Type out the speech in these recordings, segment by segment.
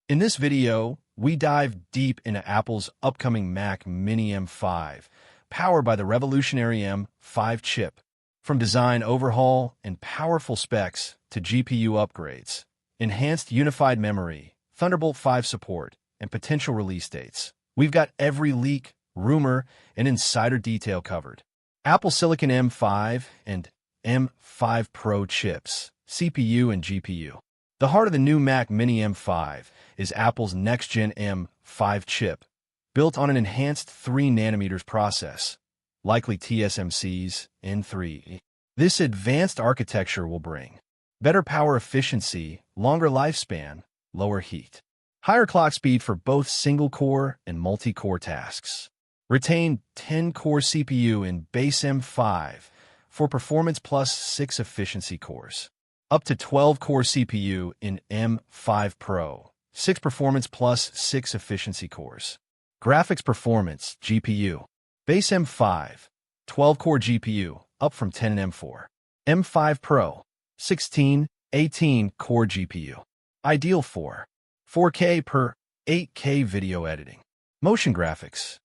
In this video, we dive deep into Apple's upcoming Mac Mini M5, powered by the revolutionary M5 chip. From design overhaul and powerful specs to GPU upgrades, enhanced unified memory, Thunderbolt 5 support, and potential release dates, we've got every leak, rumor, and insider detail covered. Apple Silicon M5 and M5 Pro chips, CPU and GPU. The heart of the new Mac Mini M5 is Apple's next-gen M5 chip, built on an enhanced 3nm process, likely TSMC's N3. This advanced architecture will bring better power efficiency, longer lifespan, lower heat, higher clock speed for both single-core and multi-core tasks. Retain 10-core CPU in base M5 for performance plus 6 efficiency cores. Up to 12-core CPU in M5 Pro, 6 performance plus 6 efficiency cores. Graphics performance, GPU. Base M5, 12-core GPU, up from 10 in M4. M5 Pro, 16, 18-core GPU. Ideal for 4K per 8K video editing. Motion graphics,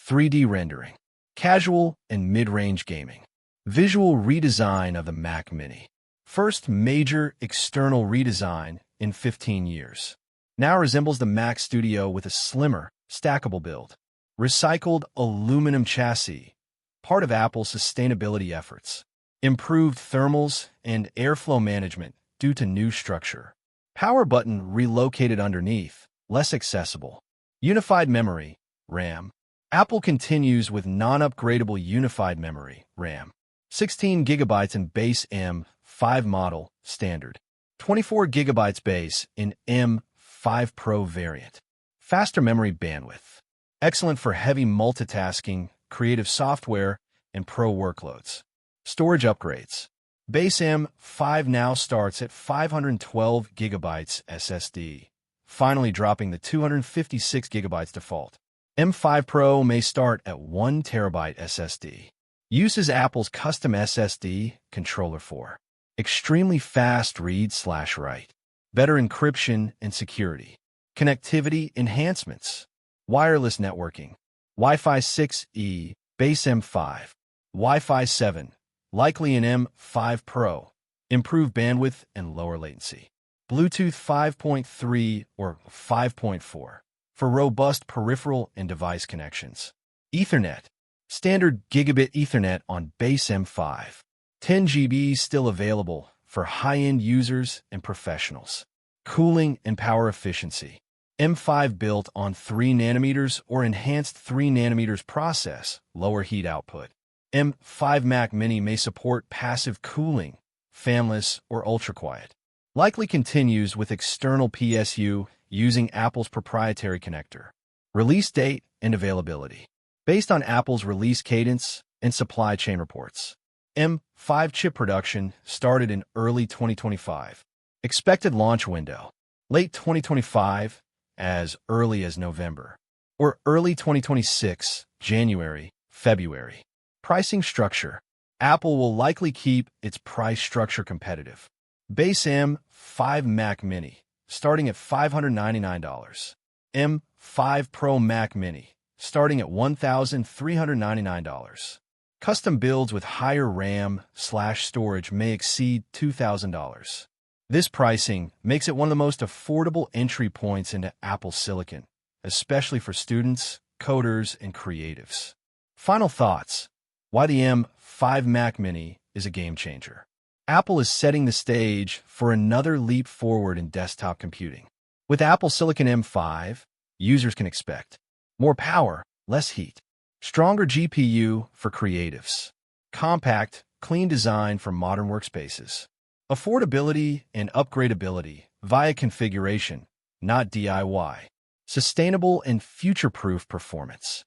3D rendering. Casual and mid-range gaming. Visual redesign of the Mac Mini. First major external redesign in 15 years. Now resembles the Mac Studio with a slimmer, stackable build. Recycled aluminum chassis, part of Apple's sustainability efforts. Improved thermals and airflow management due to new structure. Power button relocated underneath, less accessible. Unified memory, RAM. Apple continues with non-upgradable unified memory, RAM. 16 GB in base M5 model, standard. 24 GB base in M5 Pro variant. Faster memory bandwidth. Excellent for heavy multitasking, creative software, and pro workloads. Storage upgrades. Base M5 now starts at 512 GB SSD, finally dropping the 256 GB default. M5 Pro may start at 1 TB SSD. Uses Apple's custom SSD controller for extremely fast read/write, better encryption and security, connectivity enhancements, wireless networking, Wi-Fi 6E, base M5, Wi-Fi 7, likely in M5 Pro, improved bandwidth and lower latency, Bluetooth 5.3 or 5.4 for robust peripheral and device connections, Ethernet. Standard gigabit Ethernet on base M5. 10 GB still available for high-end users and professionals. Cooling and power efficiency. M5 built on 3nm or enhanced 3nm process, lower heat output. M5 Mac Mini may support passive cooling, fanless or ultra-quiet. Likely continues with external PSU using Apple's proprietary connector. Release date and availability. Based on Apple's release cadence and supply chain reports, M5 chip production started in early 2025. Expected launch window, late 2025, as early as November, or early 2026, January, February. Pricing structure. Apple will likely keep its price structure competitive. Base M5 Mac Mini, starting at $599. M5 Pro Mac Mini, starting at $1,399. Custom builds with higher RAM/storage may exceed $2,000. This pricing makes it one of the most affordable entry points into Apple Silicon, especially for students, coders, and creatives. Final thoughts. Why the M5 Mac Mini is a game changer. Apple is setting the stage for another leap forward in desktop computing. With Apple Silicon M5, users can expect more power, less heat. Stronger GPU for creatives. Compact, clean design for modern workspaces. Affordability and upgradability via configuration, not DIY. Sustainable and future-proof performance.